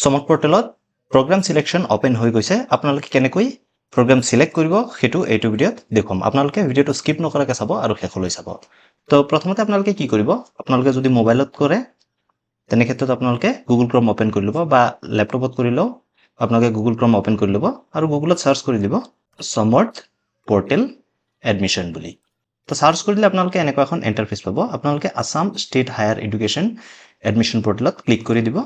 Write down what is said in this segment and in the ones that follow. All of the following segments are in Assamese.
সমক পৰ্টেলত প্ৰগ্ৰাম সিলেকশন ওপেন হৈ গৈছে আপোনালোকে কেনেকৈ প্ৰগ্ৰাম সিলেক্ট কৰিব হেতু এইটো ভিডিঅত দেখুম আপোনালোকে ভিডিঅটো স্কিপ নকৰাকৈ চাব আৰু শেষলৈ চাব তো প্ৰথমতে আপোনালোকে কি কৰিব আপোনালোকে যদি মোবাইলত কৰে তেনে ক্ষেত্ৰত আপোনালোকে গুগল ক্ৰম ওপেন কৰি লব বা ল্যাপটপত কৰিলেও আপোনালোকে গুগল ক্ৰম ওপেন কৰি লব আৰু গুগলত সাৰ্চ কৰি দিব সমৰ্থ পৰ্টেল এডমিশন বুলি তো সাৰ্চ কৰিলে আপোনালোকে এনেকুৱা এখন ইন্টাৰফেস পাব আপোনালোকে Assam state higher education admission পৰ্টেলত ক্লিক কৰি দিব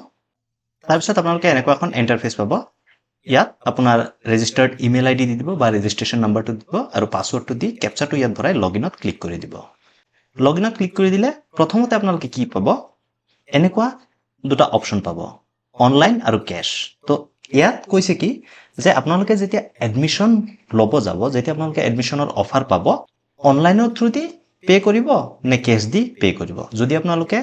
তাৰপিছত আপোনালোকে এনেকুৱা এখন ইন্টাৰফেস পাব ইয়াত আপোনাৰ ৰেজিষ্টাৰ্ড ইমেইল আইডি দি দিব বা ৰেজিষ্ট্ৰেচন নাম্বাৰটো দিব আৰু পাসওয়াৰ্ডটো দি ক্যাপচাটো ইয়াত ভৰাই লগইনত ক্লিক কৰি দিব লগইনত ক্লিক কৰি দিলে প্ৰথমতে আপোনালোকে কি পাব এনেকুৱা দুটা অপচন পাব অনলাইন আৰু ক্যাশ তো ইয়াত কৈছে কি যে আপোনালোকে যেতিয়া এডমিশন লব যাব যেতিয়া আপোনালোকে এডমিশনৰ অফাৰ পাব অনলাইনৰ থ্ৰু দি পে কৰিব নে ক্যাশ দি পে কৰিব যদি আপোনালোকে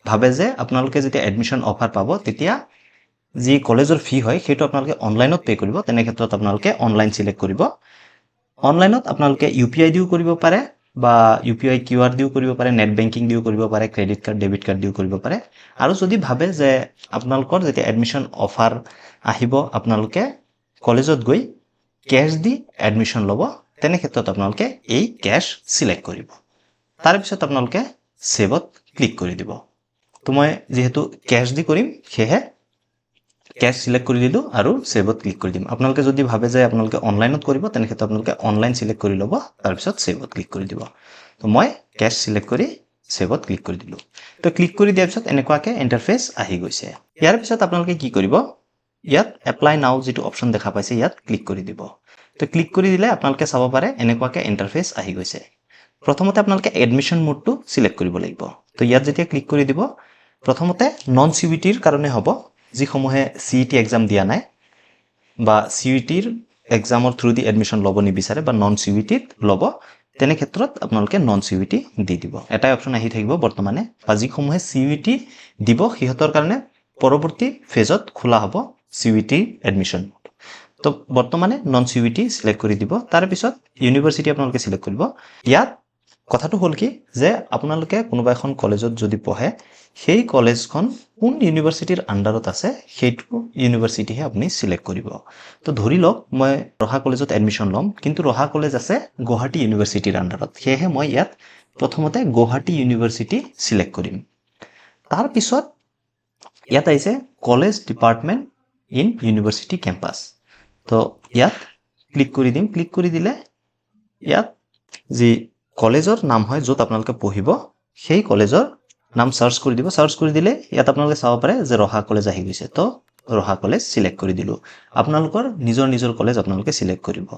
ভাবে যে আপোনালোকে যেতিয়া এডমিশন অফাৰ পাব তেতিয়া যি কলেজৰ ফি হয় সেইটো আপোনালোকে অনলাইনত পে কৰিব তেনে ক্ষেত্ৰত আপোনালোকে অনলাইন সিলেক্ট কৰিব অনলাইনত আপোনালোকে ইউপিআই দিও কৰিব পাৰে বা ইউপিআই কিউআৰ দিও কৰিব পাৰে নেট বেংকিং দিও কৰিব পাৰে ক্ৰেডিট কাৰ্ড ডেবিট কাৰ্ড দিও কৰিব পাৰে আৰু যদি ভাবে যে আপোনালোকৰ যেতিয়া এডমিশন অফাৰ আহিব আপোনালোকে কলেজত গৈ ক্যাশ দি এডমিশন লব তেনে ক্ষেত্ৰত আপোনালোকে এই ক্যাশ সিলেক্ট কৰিব তাৰ পিছত আপোনালোকে সেভত ক্লিক কৰি দিব তো মই যেহেতু ক্যাশ দি কৰিম সেহে ক্যাশ সিলেক্ট কৰি দিলো আৰু সেভত ক্লিক কৰি দিম আপোনালোকে যদি ভাবে যে আপোনালোকে অনলাইনত কৰিব তেনে ক্ষেত্ৰত আপোনালোকে অনলাইন সিলেক্ট কৰি লব তাৰ পিছত সেভত ক্লিক কৰি দিব তো মই ক্যাশ সিলেক্ট কৰি সেভত ক্লিক কৰি দিলো তো ক্লিক কৰি দিয়াৰ পিছত এনেকুৱাকে ইন্টাৰফেস আহি গৈছে ইয়াৰ পিছত আপোনালোকে কি কৰিব ইয়াত এপ্লাই নাও যেটো অপচন দেখা পাইছে ইয়াত ক্লিক কৰি দিব তো ক্লিক কৰি দিলে আপোনালোকে চাব পাৰে এনেকুৱাকে ইন্টাৰফেস আহি গৈছে প্ৰথমতে আপোনালোকে এডমিশন মোডটো সিলেক্ট কৰিব লাগিব তো ইয়াত যেতিয়া ক্লিক কৰি দিব প্ৰথমতে নন সিউইটিৰ কাৰণে হ'ব যিসমূহে সিইটি এক্সাম দিয়া নাই বা সিইটিৰ এক্সামৰ থ্ৰু দি এডমিশন লব নিবিচাৰে বা নন সিইটিত লব তেনে ক্ষেত্ৰত আপোনালোকে নন সিইটি দি দিব এটাই অপচন আহি থাকিব বৰ্তমানে বা যিসমূহে সিইটি দিব হিহতৰ কাৰণে পৰৱৰ্তী ফেজত খোলা হ'ব সিইটি এডমিশন তো বৰ্তমানে নন সিইটি সিলেক্ট কৰি দিব তাৰ পিছত ইউনিভাৰ্সিটি আপোনালোকে সিলেক্ট কৰিব ইয়াত কথাটো হল কি যে আপোনালোকে কোনোবা এখন কলেজত যদি পঢ়ে সেই কলেজখন কোন ইউনিভাৰ্সিটিৰ আন্ডাৰত আছে সেইটো ইউনিভাৰ্সিটিহে আপুনি সিলেক্ট কৰিব তো ধৰি লওক মই ৰহা কলেজত এডমিশন লম কিন্তু ৰহা কলেজ আছে গুৱাহাটী ইউনিভাৰ্সিটিৰ আন্ডাৰত সেহে মই ইয়াত প্ৰথমতে গুৱাহাটী ইউনিভাৰ্সিটি সিলেক্ট কৰিম তাৰ পিছত ইয়াত আছে college department in university campus তো ইয়াত ক্লিক কৰি দিম ক্লিক কৰি দিলে ইয়াত যি কলেজৰ নাম হয় যত আপোনালোকে পঢ়িব সেই কলেজৰ নাম সাৰ্চ কৰি দিব সাৰ্চ কৰি দিলে ইয়াত আপোনালোকে চাব পাৰে যে ৰহা কলেজ আহি গৈছে তো ৰহা কলেজ সিলেক্ট কৰি দিলো আপোনালোকৰ নিজৰ কলেজ আপোনালোকে সিলেক্ট কৰিব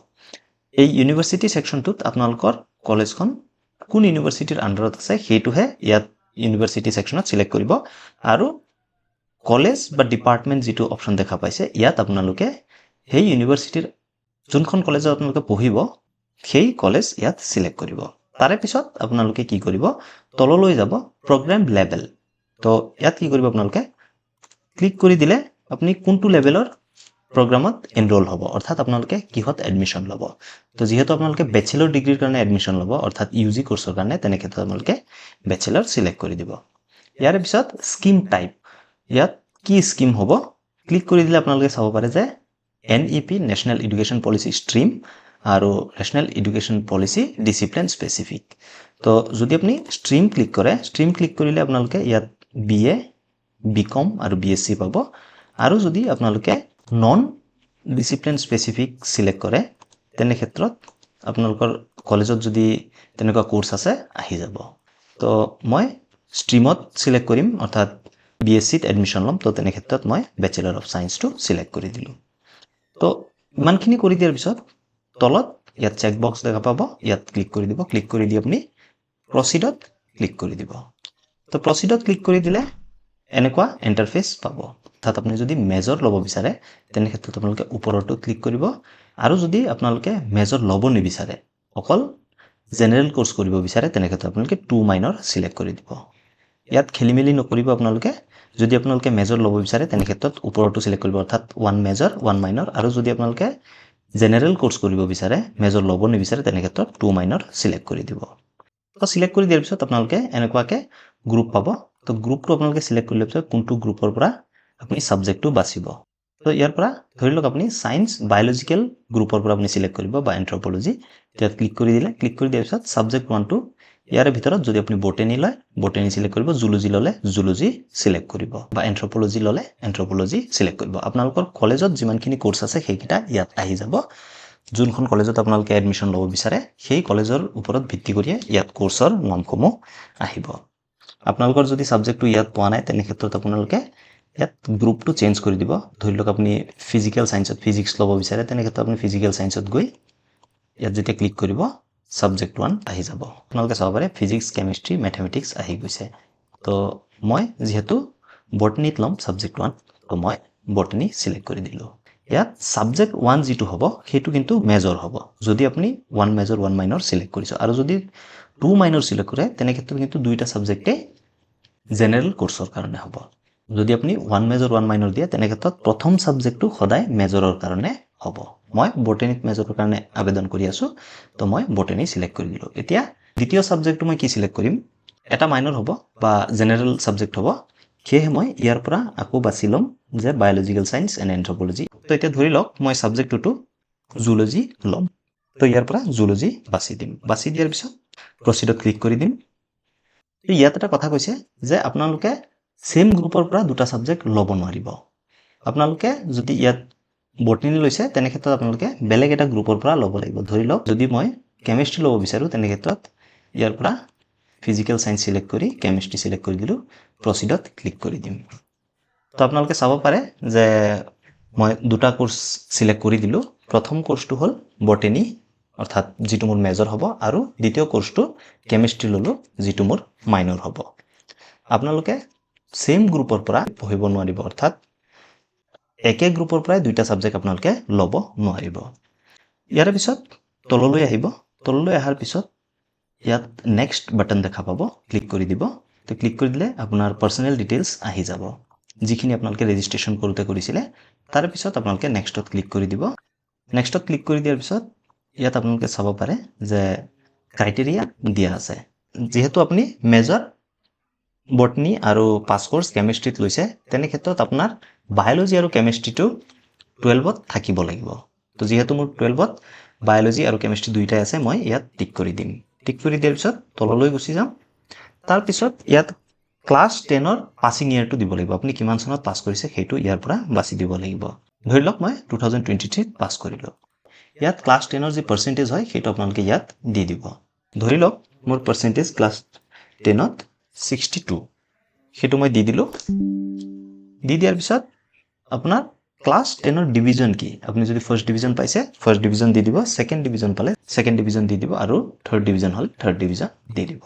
এই ইউনিভাৰ্সিটি সেকশনটোত আপোনালোকৰ কলেজখন কোন ইউনিভাৰ্সিটিৰ আন্ডাৰত আছে হেতুহে ইয়াত ইউনিভাৰ্সিটি সেকশনত সিলেক্ট কৰিব আৰু কলেজ বা ডিপাৰ্টমেন্ট যেটো অপচন দেখা পাইছে ইয়াত আপোনালোকে সেই ইউনিভাৰ্সিটিৰ যোনখন কলেজত আপোনালোকে পঢ়িব সেই কলেজ ইয়াত সিলেক্ট কৰিব তাৰে পিছত আপোনালোকে কি কৰিব তললৈ যাব প্ৰগ্ৰাম লেভেল তো ইয়াত কি কৰিব আপোনালোকে ক্লিক কৰি দিলে আপুনি কোনটো লেভেলৰ প্ৰগ্ৰামত এনৰোল হ'ব অৰ্থাৎ আপোনালোকে কিহত এডমিশন ল'ব তো যেহেতু আপোনালোকে ব্যাচেলৰ ডিগ্ৰীৰ কাৰণে এডমিশন ল'ব অৰ্থাৎ ইউজি কোৰ্সৰ কাৰণে তেনে ক্ষেত্ৰত আপোনালোকে ব্যাচেলৰ সিলেক্ট কৰি দিব ইয়াৰ পিছত স্কিম টাইপ ইয়াত কি স্কিম হ'ব ক্লিক কৰি দিলে আপোনালোকে চাব পাৰে যে এনইপি নেশনাল এডুকেশ্যন পলিসি স্ট্ৰীম আৰু national education policy discipline specific তো যদি আপনি স্ট্ৰীম ক্লিক কৰে স্ট্ৰীম ক্লিক কৰিলে আপোনালোকে ইয়াত বিএ বিকম আৰু বিএসসি পাব আৰু যদি আপোনালোকে নন ডিসিপ্লিন স্পেসিফিক সিলেক্ট কৰে তেনে ক্ষেত্ৰত আপোনালোকৰ কলেজত যদি তেনেকুৱা কোৰ্স আছে আহি যাব তো মই স্ট্ৰীমত সিলেক্ট কৰিম অৰ্থাৎ বিএসসিত এডমিশন লম তো তেনে ক্ষেত্ৰত মই ব্যাচেলৰ অফ সায়েন্স টো সিলেক্ট কৰি দিলো তো ইমানখিনি কৰি দিয়াৰ পিছত তলত ইয়াত চেক বক্স দেখা পাব ইয়াত ক্লিক কৰি দিব ক্লিক কৰি দি আপুনি প্ৰসিডত ক্লিক কৰি দিব তো প্ৰসিডত ক্লিক কৰি দিলে এনেকুৱা ইন্টাৰফেস পাব অৰ্থাৎ আপুনি যদি মেজৰ ল'ব বিচাৰে তেনে ক্ষেত্ৰত আপোনালোকে ওপৰটো ক্লিক কৰিব আৰু যদি আপোনালোকে মেজৰ ল'ব নিবিচাৰে অকল জেনাৰেল কোৰ্স কৰিব বিচাৰে তেনে ক্ষেত্ৰত আপোনালোকে 2 মাইনৰ সিলেক্ট কৰি দিব ইয়াত খেলিমেলি নকৰিব আপোনালোকে যদি আপোনালোকে মেজৰ ল'ব বিচাৰে তেনে ক্ষেত্ৰত ওপৰটো সিলেক্ট কৰিব অৰ্থাৎ 1 মেজৰ 1 মাইনৰ আৰু যদি আপোনালোকে জেনাৰেল কোৰ্স কৰিব বিচাৰে মেজৰ ল'ব নিবিচাৰে তেনে ক্ষেত্ৰত 2 মাইনৰ সিলেক্ট কৰি দিব তো সিলেক্ট কৰি দিয়াৰ পিছত আপোনালোকে এনেকুৱাকে গ্ৰুপ পাব তো গ্ৰুপটো আপোনালোকে সিলেক্ট কৰি লোৱাৰ পিছত কোনটো গ্ৰুপৰ পৰা আপুনি সাবজেক্টটো বাছিব তো ইয়াৰ পৰা ধৰি লওক আপুনি সায়েন্স বায়োলজিক্যাল গ্ৰুপৰ পৰা আপুনি সিলেক্ট কৰিব বা এন্থ্ৰোপলজি তেতিয়া ক্লিক কৰি দিলে ক্লিক কৰি দিয়াৰ পিছত সাবজেক্ট 1 টো ইয়াৰ ভিতৰত যদি আপুনি বটানি লয় বটানি সিলেক্ট কৰিব জুলজি ললে জুলজি সিলেক্ট কৰিব বা এন্থ্ৰোপলজি ললে এন্থ্ৰোপলজি সিলেক্ট কৰিব আপোনালোকৰ কলেজত যিমানখিনি কোৰ্স আছে সেইকিটা ইয়াত আহি যাব যোনখন কলেজত আপোনালোকে এডমিশন ল'ব বিচাৰে সেই কলেজৰ ওপৰত ভিত্তি কৰি ইয়াত কোৰ্সৰ নামসমূহ আহিব আপোনালোকৰ যদি সাবজেক্টটো ইয়াত পোৱা নাই তেনে ক্ষেত্ৰত আপোনালোকে ইয়াত গ্ৰুপটো চেঞ্জ কৰি দিব ধৰি লওক আপুনি ফিজিক্যাল সায়েন্সত ফিজিক্স ল'ব বিচাৰে তেনে ক্ষেত্ৰত আপুনি ফিজিক্যাল সায়েন্সত গৈ ইয়াত যেতিয়া ক্লিক কৰিব সাবজেক্ট 1 আহি যাব আপোনালোকে চাব পাৰে ফিজিক্স কেমিষ্ট্ৰি ম্যাথমেটিক্স আহি গৈছে তো মই যেহেতু বটানিত লম সাবজেক্ট 1 তো মই বটানি সিলেক্ট কৰি দিলো ইয়াত সাবজেক্ট 1 যেটো হ'ব হেতু কিন্তু মেজৰ হ'ব যদি আপুনি 1 মেজৰ 1 মাইনৰ সিলেক্ট কৰিছে আৰু যদি 2 মাইনৰ সিলেক্ট কৰে তেনে ক্ষেত্ৰত কিন্তু দুইটা সাবজেক্টে জেনাৰেল কোৰ্সৰ কাৰণে হ'ব যদি আপুনি 1 মেজৰ 1 মাইনৰ দিয়ে তেনে ক্ষেত্ৰত প্ৰথম সাবজেক্টটো সদায় মেজৰৰ কাৰণে হ'ব মই বটানিত মেজৰৰ কাৰণে আবেদন কৰি আছো তো মই বটানি সিলেক্ট কৰি দিলো এতিয়া দ্বিতীয় সাবজেক্টটো মই কি সিলেক্ট কৰিম এটা মাইনৰ হ'ব বা জেনাৰেল সাবজেক্ট হ'ব কিহে মই ইয়াৰ পৰা আকৌ বাছি লম যে বায়োলজিক্যাল সায়েন্স এণ্ড এন্থ্ৰোপলজি তো এতিয়া ধৰি লওক মই সাবজেক্ট 2 টো জুলজি লম তো ইয়াৰ পৰা জুলজি বাছি দিম বাছি দিয়াৰ পিছত প্ৰসিডত ক্লিক কৰি দিম ইয়াত এটা কথা কৈছে যে আপোনালোকে সেম গ্ৰুপৰ পৰা দুটা সাবজেক্ট ল'ব নোৱাৰিব আপোনালোকে যদি ইয়াত বটানি লৈছে তেনে ক্ষেত্ৰত আপোনালোকে বেলেগ এটা গ্ৰুপৰ পৰা ল'ব লাগিব ধৰি লওক যদি মই কেমিষ্ট্ৰি ল'ব বিচাৰো তেনে ক্ষেত্ৰত ইয়াৰ পৰা ফিজিক্যাল সায়েন্স সিলেক্ট কৰি কেমিষ্ট্ৰি সিলেক্ট কৰি দিলো প্ৰসিডত ক্লিক কৰি দিম তো আপোনালোকে চাব পাৰে যে মই দুটা কোৰ্স সিলেক্ট কৰি দিলো প্ৰথম কোৰ্সটো হল বটানি অৰ্থাৎ যেটো মোৰ মেজৰ হ'ব আৰু দ্বিতীয় কোৰ্সটো কেমিষ্ট্ৰি ললো যেটো মোৰ মাইনৰ হ'ব আপোনালোকে সেম গ্ৰুপৰ পৰা পঢ়িব নোৱাৰিব অৰ্থাৎ একে গ্ৰুপৰ পৰা দুটা সাবজেক্ট আপোনালোকে ল'ব নোৱাৰিব ইয়াৰ পিছত তললৈ আহিব তললৈ আহাৰ পিছত ইয়াত নেক্সট বাটন দেখা পাব ক্লিক কৰি দিব তো ক্লিক কৰি দিলে আপোনাৰ পাৰ্সোনাল ডিটেইলছ আহি যাব যিখিনি আপোনালোকে ৰেজিষ্ট্ৰেচন কৰোতে কৰিছিলে তাৰ পিছত আপোনালোকে নেক্সটত ক্লিক কৰি দিব নেক্সটত ক্লিক কৰি দিয়াৰ পিছত ইয়াত আপোনালোকে চাব পাৰে যে ক্ৰাইটেৰিয়া দিয়া আছে যেহেতু আপুনি মেজৰ বটানি আৰু পাস কোৰ্স কেমিষ্ট্ৰিত লৈছে তেনে ক্ষেত্ৰত আপোনাৰ বায়োলজি আৰু কেমিষ্ট্ৰিটো 12ত থাকিব লাগিব তো যেহেতু মোৰ 12ত বায়োলজি আৰু কেমিষ্ট্ৰি দুইটাই আছে মই ইয়াত টিক কৰি দিম টিক কৰি দিয়াৰ পিছত তললৈ গুচি যাম তাৰ পিছত ইয়াত ক্লাস 10 ৰ পাসিং ইয়াৰটো দিব লাগিব আপুনি কিমান চনত পাস কৰিছে হেতু ইয়াৰ পৰা বাছি দিব লাগিব ধৰি লওক মই 2023 ত পাস কৰিলো ইয়াত ক্লাস 10 ৰ যি পাৰ্সেন্টেজ হয় হেতু আপোনালোকে ইয়াত দি দিব ধৰি লওক মোৰ পাৰ্সেন্টেজ ক্লাস 10 ত 62 হেতু মই দি দিলো দি দিয়াৰ পিছত আপোনাৰ ক্লাস 10 ৰ ডিভিজন কি আপুনি যদি ফাৰ্স্ট ডিভিজন পাইছে ফাৰ্স্ট ডিভিজন দি দিব সেকেন্ড ডিভিজন পালে সেকেন্ড ডিভিজন দি দিব আৰু থাৰ্ড ডিভিজন হল থাৰ্ড ডিভিজন দি দিব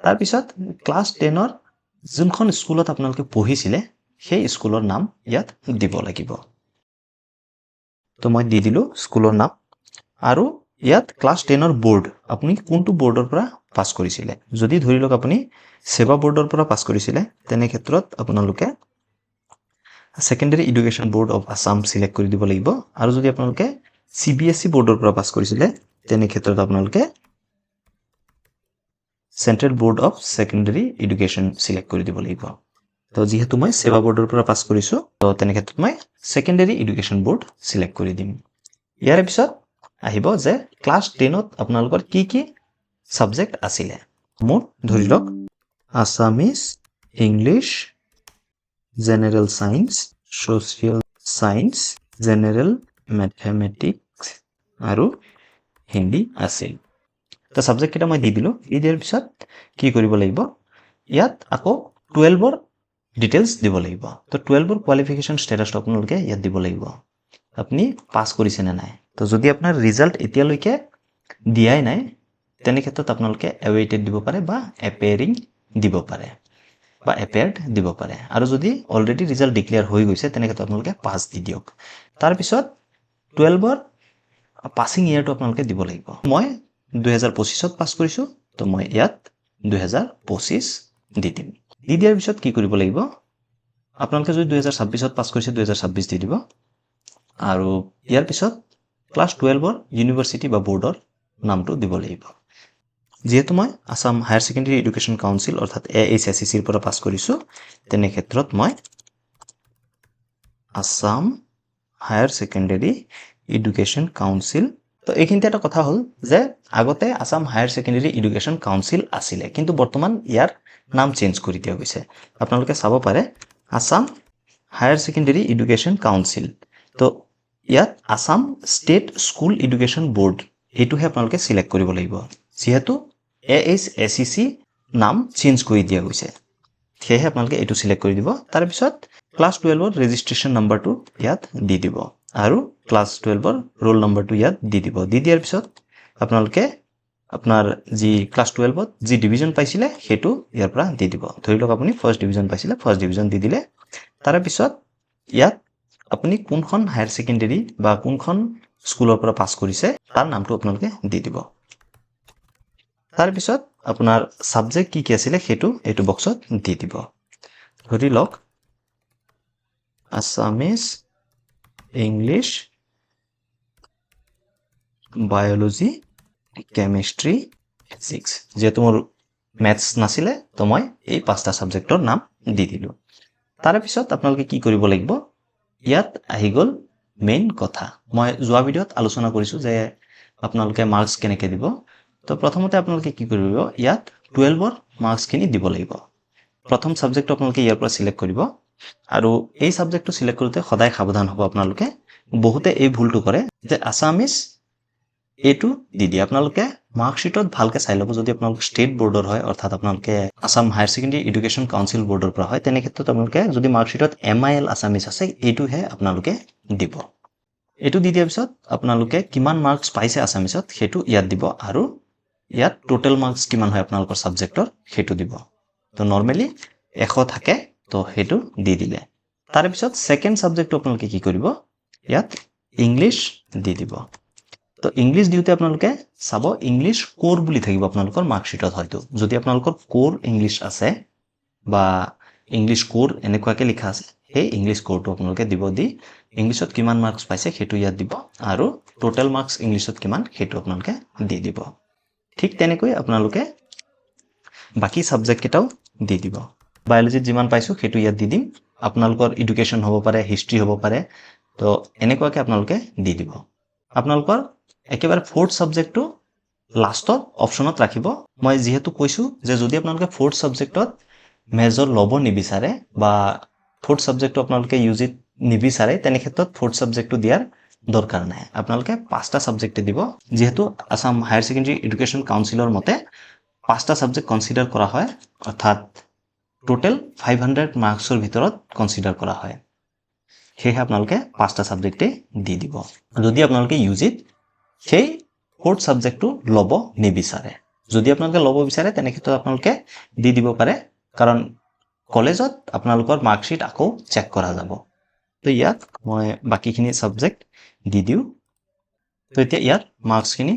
তাৰ পিছত ক্লাস 10 ৰ যোনখন স্কুলত আপোনালোকে পঢ়িছিলে সেই স্কুলৰ নাম ইয়াত দিব লাগিব তো মই দি দিলো স্কুলৰ নাম আৰু ইয়াত ক্লাস 10 ৰ বোৰ্ড আপুনি কোনটো বোৰ্ডৰ পৰা পাস কৰিছিলে যদি ধৰি লওক আপুনি সেৱা বোৰ্ডৰ পৰা পাস কৰিছিলে তেনে ক্ষেত্ৰত আপোনালোকে secondary education board of Assam select কৰি দিব লাগিব আৰু যদি আপোনালোকে সিবিএসই বোৰ্ডৰ পৰা পাস কৰিছিলে তেনে ক্ষেত্ৰত আপোনালোকে central board of secondary education select কৰি দিব লাগিব তো যেহেতু মই সেৱা বোৰ্ডৰ পৰা পাস কৰিছো তো তেনে ক্ষেত্ৰত মই সেকেন্ডাৰী এডুকেশ্যন বোৰ্ড সিলেক্ট কৰি দিম ইয়াৰ পিছত আহিব যে ক্লাস 10 ত আপোনালোকৰ কি কি সাবজেক্ট আছিল মোৰ ধৰি লওক Assamese English general science social science general mathematics আৰু হিন্দী আছিল তো সাবজেক্ট এটা মই দি দিলো এই দিয়াৰ পিছত কি কৰিব লাগিব ইয়াত আকৌ 12 ৰ ডিটেইলছ দিব লাগিব তো 12 ৰ কোৱালিফিকেশন স্ট্যাটাসটো আপোনালোকে ইয়াত দিব লাগিব আপুনি পাস কৰিছে নে নাই তো যদি আপোনাৰ ৰিজাল্ট এতিয়ালৈকে দিয়াই নাই তেনে ক্ষেত্ৰত আপোনালোকে এৱেইটেড দিব পাৰে বা এপেয়াৰিং দিব পাৰে বা এপেয়াৰ্ড দিব পাৰে আৰু যদি অলৰেডি ৰিজাল্ট ডিক্লেয়াৰ হৈ গৈছে তেনে ক্ষেত্ৰত আপোনালোকে পাস দি দিয়ক তাৰ পিছত 12 ৰ পাসিং ইয়াৰটো আপোনালোকে দিব লাগিব মই 2025 ত পাস কৰিছো তো মই ইয়াত 2025 দি দিম দি দিয়াৰ পিছত কি কৰিব লাগিব আপোনালোকে যদি 2026 ত পাস কৰিছে 2026 দি দিব আৰু ইয়াৰ পিছত ক্লাস 12 ৰ ইউনিভাৰ্সিটি বা বোৰ্ডৰ নামটো দিব লাগিব যেহেতু মই Assam higher secondary education council অৰ্থাৎ AHSCC ৰ পৰা পাস কৰিছো তেনে ক্ষেত্ৰত মই Assam higher secondary education council. তো এইখিনিতে এটা কথা হ'ল যে আগতে Assam higher secondary education council আছিলে, কিন্তু বৰ্তমান ইয়াৰ নাম চেঞ্জ কৰি দিয়া গৈছে। আপোনালোকে চাব পাৰে Assam higher secondary education council. তো ইয়াত Assam state school education board এইটোহে আপোনালোকে চিলেক্ট কৰিব লাগিব, যিহেতু AHSEC নাম চেঞ্জ কৰি দিয়া গৈছে, সেয়েহে আপোনালোকে এইটো চিলেক্ট কৰি দিব। তাৰপিছত ক্লাছ 12ৰ ৰেজিষ্ট্ৰেশ্যন নাম্বাৰটো ইয়াত দি দিব আৰু ক্লাছ 12ৰ ৰোল নম্বৰটো ইয়াত দি দিব। দি দিয়াৰ পিছত আপোনালোকে আপোনাৰ যি ক্লাছ 12ত যি ডিভিজন পাইছিলে সেইটো ইয়াৰ পৰা দি দিব। ধৰি লওক আপুনি ফাৰ্ষ্ট ডিভিজন পাইছিলে, ফাৰ্ষ্ট ডিভিজন দি দিলে। তাৰপিছত ইয়াত আপুনি কোনখন হায়াৰ ছেকেণ্ডেৰী বা কোনখন স্কুলৰ পৰা পাছ কৰিছে তাৰ নামটো আপোনালোকে দি দিব। তাৰপিছত আপোনাৰ ছাবজেক্ট কি কি আছিলে সেইটো এইটো বক্সত দি দিব। ধৰি লওক Assamese, English, biology, chemistry, physics. যিহেতু মোৰ মেথছ নাছিলে তো মই এই 5টা ছাবজেক্টৰ নাম দি দিলোঁ। তাৰপিছত আপোনালোকে কি কৰিব লাগিব, ইয়াত আহি গ'ল মেইন কথা। মই যোৱা ভিডিঅ'ত আলোচনা কৰিছোঁ যে আপোনালোকে মাৰ্কছ কেনেকৈ দিব। তো প্ৰথমতে আপোনালোকে কি কৰিব, ইয়াত 12ৰ মাৰ্কছখিনি দিব লাগিব। প্ৰথম ছাবজেক্টটো আপোনালোকে ইয়াৰ পৰা চিলেক্ট কৰিব আৰু এই ছাবজেক্টটো চিলেক্ট কৰোঁতে সদায় সাৱধান হ'ব আপোনালোকে। বহুতে এই ভুলটো কৰে যে আছামিজ এইটো দি দিয়ে। আপোনালোকে মাৰ্কশ্বিটত ভালকৈ চাই ল'ব। যদি আপোনালোকে ষ্টেট বৰ্ডৰ হয়, অৰ্থাৎ আপোনালোকে Assam higher secondary education council বৰ্ডৰ পৰা হয়, তেনে ক্ষেত্ৰত আপোনালোকে যদি মাৰ্কশ্বিটত MIL আছামিজ আছে এইটোহে আপোনালোকে দিব। এইটো দি দিয়াৰ পিছত আপোনালোকে কিমান মাৰ্কছ পাইছে আছামিজত সেইটো ইয়াত দিব আৰু ইয়াত টোটেল মাৰ্কছ কিমান হয় আপোনালোকৰ ছাবজেক্টৰ সেইটো দিব। তো নৰ্মেলি 100 থাকে, তো সেইটো দি দিলে। তাৰপিছত ছেকেণ্ড ছাবজেক্টটো আপোনালোকে কি কৰিব, ইয়াত ইংলিছ দি দিব। তো ইংলিছ দিওঁতে আপোনালোকে চাব ইংলিছ কোৰ বুলি থাকিব আপোনালোকৰ মাৰ্কশ্বিটত। হয়তো যদি আপোনালোকৰ কোৰ ইংলিছ আছে বা ইংলিছ কোৰ এনেকুৱাকৈ লিখা আছে, সেই ইংলিছ কোৰটো আপোনালোকে দিব। দি ইংলিছত কিমান মাৰ্কছ পাইছে সেইটো ইয়াত দিব আৰু টোটেল মাৰ্কছ ইংলিছত কিমান সেইটো আপোনালোকে দি দিব। ঠিক তেনেকৈ আপোনালোকে বাকী ছাবজেক্টকেইটাও দি দিব। বায়'লজিত যিমান পাইছোঁ সেইটো ইয়াত দি দিম। আপোনালোকৰ এডুকেশ্যন হ'ব পাৰে, হিষ্ট্ৰী হ'ব পাৰে, তো এনেকুৱাকৈ আপোনালোকে দি দিব। আপোনালোকৰ একেবাৰে 4th ছাবজেক্টটো লাষ্টত অপশ্যনত ৰাখিব। মই যিহেতু কৈছোঁ যে যদি আপোনালোকে 4th ছাবজেক্টত মেজৰ ল'ব নিবিচাৰে বা 4th ছাবজেক্টটো আপোনালোকে UGত নিবিচাৰে, তেনে ক্ষেত্ৰত 4th ছাবজেক্টটো দিয়াৰ দৰকাৰ নাই। আপোনালোকে 5টা ছাবজেক্টে দিব, যিহেতু আছাম হায়াৰ ছেকেণ্ডেৰী এডুকেশ্যন কাউন্সিলৰ মতে 5টা ছাবজেক্ট কনচিডাৰ কৰা হয়, অৰ্থাৎ টোটেল 500 মাৰ্কছৰ ভিতৰত কনচিডাৰ কৰা হয়। সেয়েহে আপোনালোকে 5টা ছাবজেক্টেই দি দিব যদি আপোনালোকে UGত সেই 4th ছাবজেক্টটো ল'ব নিবিচাৰে। যদি আপোনালোকে ল'ব বিচাৰে তেনে ক্ষেত্ৰত আপোনালোকে দি দিব পাৰে, কাৰণ কলেজত আপোনালোকৰ মাৰ্কশ্বিট আকৌ চেক কৰা যাব। তো ইয়াত মই বাকীখিনি ছাবজেক্ট দি দিওঁ। তো এতিয়া ইয়াত মাৰ্কছখিনি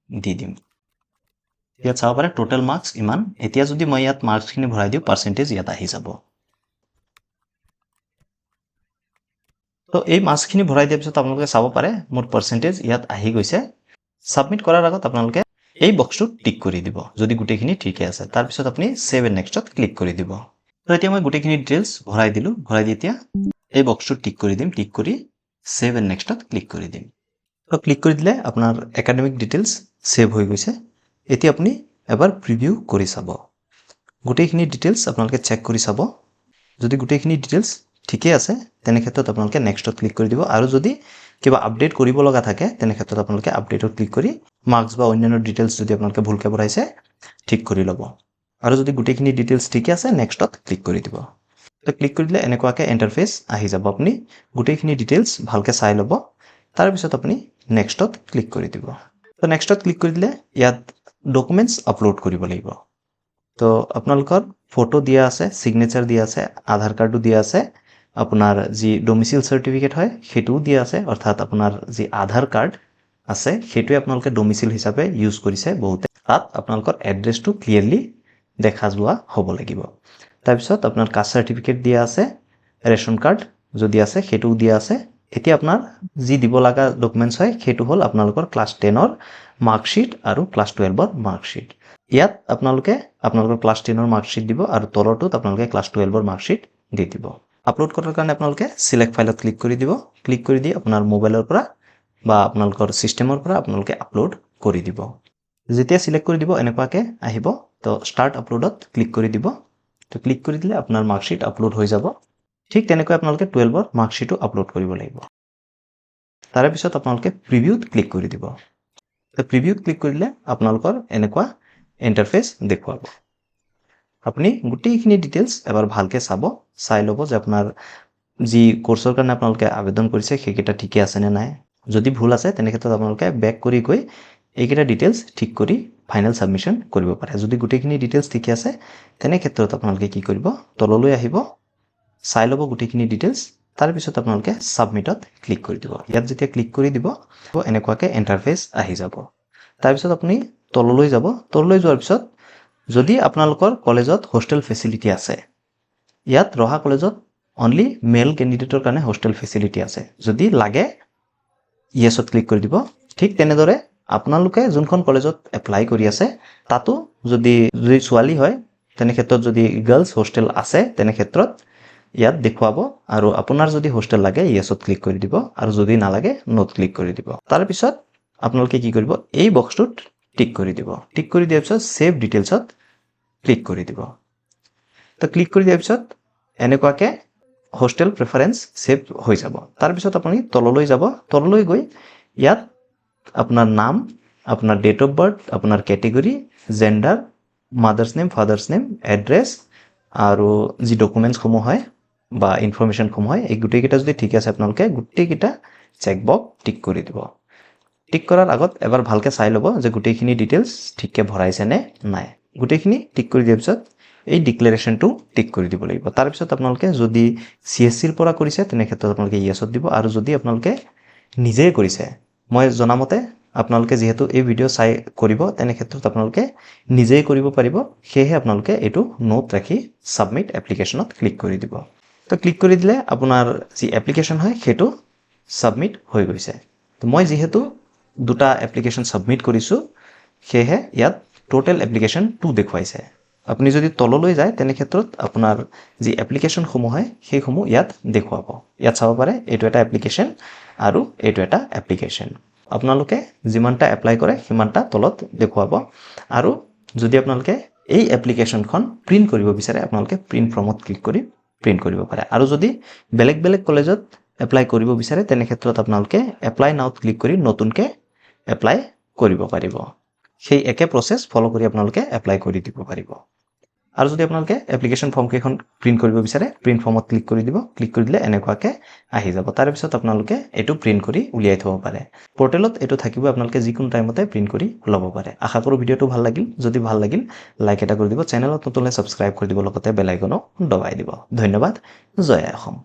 দি দিম। ইয়াত চাব পাৰে টোটেল মাৰ্কছ ইমান। এতিয়া যদি মই ইয়াত মাৰ্কছখিনি ভৰাই দিওঁ, পাৰ্চেণ্টেজ ইয়াত আহি যাব। তো এই মাৰ্কছখিনি ভৰাই দিয়াৰ পিছত আপোনালোকে চাব পাৰে মোৰ পাৰ্চেণ্টেজ ইয়াত আহি গৈছে। ছাবমিট কৰাৰ আগত আপোনালোকে এই বক্সটোত টিক কৰি দিব যদি গোটেইখিনি ঠিকে আছে। তাৰপিছত আপুনি ছেভ এণ্ড নেক্সটত ক্লিক কৰি দিব। তো এতিয়া মই গোটেইখিনি ডিটেইলছ ভৰাই দিলোঁ। ভৰাই দি এতিয়া এই বক্সটোত টিক কৰি দিম। টিক কৰি ছেভ এণ্ড নেক্সটত ক্লিক কৰি দিম। তো ক্লিক কৰি দিলে আপোনাৰ একাডেমিক ডিটেইলছ ছেভ হৈ গৈছে। এতিয়া আপুনি এবাৰ প্ৰিভিউ কৰি চাব। গোটেইখিনি ডিটেইলছ আপোনালোকে চেক কৰি চাব। যদি গোটেইখিনি ডিটেইলছ ঠিকে আছে তেনে ক্ষেত্ৰত আপোনালোকে নেক্সটত ক্লিক কৰি দিব। আৰু যদি কিবা আপডেট কৰিব লগা থাকে তেনে ক্ষেত্ৰত আপোনালোকে আপডেটত ক্লিক কৰি মাৰ্কছ বা অন্যান্য ডিটেইলছ যদি আপোনালোকে ভুলকৈ ভৰাইছে ঠিক কৰি ল'ব। আৰু যদি গোটেইখিনি ডিটেইলছ ঠিকে আছে নেক্সটত ক্লিক কৰি দিব। তো ক্লিক কৰি দিলে এনেকুৱাকৈ ইণ্টাৰফেচ আহি যাব। আপুনি গোটেইখিনি ডিটেইলছ ভালকৈ চাই ল'ব। তাৰপিছত আপুনি নেক্সটত ক্লিক কৰি দিব। তো নেক্সটত ক্লিক কৰি দিলে ইয়াত ডকুমেণ্টছ আপলোড কৰিব লাগিব। তো আপোনালোকৰ ফটো দিয়া আছে, ছিগনেচাৰ দিয়া আছে, আধাৰ কাৰ্ডো দিয়া আছে, আপোনাৰ যি ডমিচিল চাৰ্টিফিকেট হয় সেইটোও দিয়া আছে, অৰ্থাৎ আপোনাৰ যি আধাৰ কাৰ্ড আছে সেইটোৱে আপোনালোকে ডমিচিল হিচাপে ইউজ কৰিছে বহুতে। তাত আপোনালোকৰ এড্ৰেছটো ক্লিয়াৰলি দেখা যোৱা হ'ব লাগিব। তাৰপিছত আপোনাৰ কাষ্ট চাৰ্টিফিকেট দিয়া আছে, ৰেচন কাৰ্ড যদি আছে সেইটোও দিয়া আছে। এতিয়া আপোনাৰ যি দিব লগা ডকুমেণ্টছ হয় সেইটো হ'ল আপোনালোকৰ ক্লাছ 10ৰ মাৰ্কশ্বিট আৰু ক্লাছ 12ৰ মাৰ্কশ্বিট। ইয়াত আপোনালোকে আপোনালোকৰ ক্লাছ 10ৰ মাৰ্কশ্বিট দিব আৰু তলৰটোত আপোনালোকে ক্লাছ 12ৰ মাৰ্কশ্বিট দি দিব। আপলোড কৰাৰ কাৰণে আপোনালোকে সিলেক্ট ফাইলত ক্লিক কৰি দিব ক্লিক কৰি দি আপোনাৰ মোবাইলৰ পৰা বা আপোনালোকৰ সিস্টেমৰ পৰা আপোনালোকে আপলোড কৰি দিব যেতিয়া সিলেক্ট কৰি দিব এনেকুৱাকে আহিব তো স্টাৰ্ট আপলোডত ক্লিক কৰি দিব তো ক্লিক কৰি দিলে আপোনাৰ মাৰ্কশিট আপলোড হৈ যাব ঠিক তেনেকৈ আপোনালোকে 12ৰ মাৰ্কশিটও আপলোড কৰিব লাগিব তাৰে পিছত আপোনালোকে প্ৰিভিউত ক্লিক কৰি দিব তো প্ৰিভিউত ক্লিক কৰিলে আপোনালোকৰ এনেকুৱা ইন্টাৰফেস দেখুৱাব আপুনি গোটেইখিনি ডিটেইলছ এবাৰ ভালকে চাব চাই ল'ব যে আপোনাৰ যি কোৰ্সৰ কাৰণে আপোনালোকে আবেদন কৰিছে সেইকেইটা ঠিকে আছে নে নাই যদি ভুল আছে তেনে ক্ষেত্ৰত আপোনালোকে বেক কৰি গৈ এইকেইটা ডিটেইলছ ঠিক কৰি ফাইনাল সাবমিশন কৰিব পাৰে যদি গোটেইখিনি ডিটেইলছ ঠিক আছে তেনে ক্ষেত্ৰত আপোনালোকে কি কৰিব তললৈ আহিব চাই ল'ব গোটেইখিনি ডিটেইলছ তাৰ পিছত আপোনালোকে সাবমিটত ক্লিক কৰি দিব ইয়াত যেতিয়া ক্লিক কৰি দিব তো এনেকুৱাকে ইন্টাৰফেস আহি যাব তাৰ পিছত আপুনি তললৈ যাব তললৈ যোৱাৰ পিছত যদি আপোনালোকৰ কলেজত হোস্টেল ফেসিলিটি আছে ইয়াত ৰহা কলেজত অনলি মেল ক্যান্ডিডেটৰ কাৰণে হোস্টেল ফেসিলিটি আছে যদি লাগে ইয়েছত ক্লিক কৰি দিব ঠিক তেনেদৰে আপোনালোকে যোনখন কলেজত এপ্লাই কৰি আছে তাতো যদি ছোৱালী হয় তেনে ক্ষেত্ৰত যদি গাৰ্লছ হোস্টেল আছে তেনে ক্ষেত্ৰত ইয়াত দেখুৱাব আৰু আপোনাৰ যদি হোস্টেল লাগে ইয়েছত ক্লিক কৰি দিব আৰু যদি নালাগে নোট ক্লিক কৰি দিব তাৰ পিছত আপোনালোকে কি কৰিব এই বক্সটোত টিক কৰি দিব টিক কৰি দিয়াৰ পিছত সেভ ডিটেইলছত ক্লিক কৰি দিব তো ক্লিক কৰি দিয়াৰ পিছত এনেকুৱাকে হোস্টেল প্ৰেফাৰেন্স সেভ হৈ যাব তাৰ পিছত আপুনি তললৈ যাব তললৈ গৈ ইয়াত আপোনাৰ নাম আপোনাৰ ডেট অফ বাৰ্থ আপোনাৰ ক্যাটেগৰি gender mothers name ফাদাৰ্স name address আৰু যি ডকুমেন্টছ সমূহ হয় বা ইনফৰমেশন সমূহ হয় এই গুটেইকেইটা যদি ঠিক আছে আপোনালোকে গুটেইকেইটা চেক বক্স টিক কৰি দিব টিক কৰাৰ আগত এবাৰ ভালকে চাই ল'ব যে গুটেইখিনি ডিটেইলছ ঠিককে ভৰাইছে নে নাই গুটেইখিনি টিক কৰি দিয়াৰ পিছত এই ডিক্লাৰেশনটো টিক কৰি দিব লাগিব তাৰ পিছত আপোনালোকে যদি সিএসসিৰ পৰা কৰিছে তেনে ক্ষেত্ৰত আপোনালোকে ইয়েছত দিব আৰু যদি আপোনালোকে নিজে কৰিছে মই জনামতে আপোনালোকে যেহেতু এই ভিডিও চাই কৰিব তেনে ক্ষেত্ৰত আপোনালোকে নিজেই কৰিব পাৰিব সেয়ে আপোনালোকে এটো নোট ৰাখি সাবমিট এপ্লিকেশনত ক্লিক কৰি দিব তো ক্লিক কৰি দিলে আপোনাৰ যি এপ্লিকেশন হয় হেতু সাবমিট হৈ গৈছে তো মই যেহেতু দুটা এপ্লিকেশন সাবমিট কৰিছো সেয়ে ইয়াত টোটাল এপ্লিকেশন 2 দেখুৱাইছে আপুনি যদি তললৈ যায় তেনে ক্ষেত্ৰত আপোনাৰ যি এপ্লিকেশন সমূহ হয় সেই সমূহ ইয়াত দেখুৱাব ইয়াত চাব পাৰে এটো এটা এপ্লিকেশন আৰু এটো এটা এপ্লিকেশন আপোনালোকে যিমানটা এপ্লাই কৰে সিমানটা তলত দেখুৱাব আৰু যদি আপোনালোকে এই এপ্লিকেশনখন প্ৰিন্ট কৰিব বিচাৰে আপোনালোকে প্ৰিন্ট ফৰ্মত ক্লিক কৰি প্ৰিন্ট কৰিব পাৰে আৰু যদি বেলেগ বেলেগ কলেজত এপ্লাই কৰিব বিচাৰে তেনে ক্ষেত্ৰত আপোনালোকে এপ্লাই নাওত ক্লিক কৰি নতুনকে এপ্লাই কৰিব পাৰিব সেই একে প্ৰসেস ফলো কৰি আপোনালোকে এপ্লাই কৰি দিব পাৰিব আৰু যদি আপোনালোকে এপ্লিকেশন ফৰ্ম কেখন প্ৰিন্ট কৰিব বিচাৰে প্ৰিন্ট ফৰ্মত ক্লিক কৰি দিব ক্লিক কৰি দিলে এনেকুৱাকে আহি যাব তাৰ পিছত আপোনালোকে এটো প্ৰিন্ট কৰি উলিয়াই থব পাৰে পোৰ্টেলত এটো থাকিব আপোনালোকে যিকোনো টাইমতে প্ৰিন্ট কৰি ল'ব পাৰে আশা কৰো ভিডিওটো ভাল লাগিল যদি ভাল লাগিল লাইক এটা কৰি দিব চেনেলত নতুনলে সাবস্ক্ৰাইব কৰি দিব লগতে বেল আইকনো দবাই দিব ধন্যবাদ জয় অসম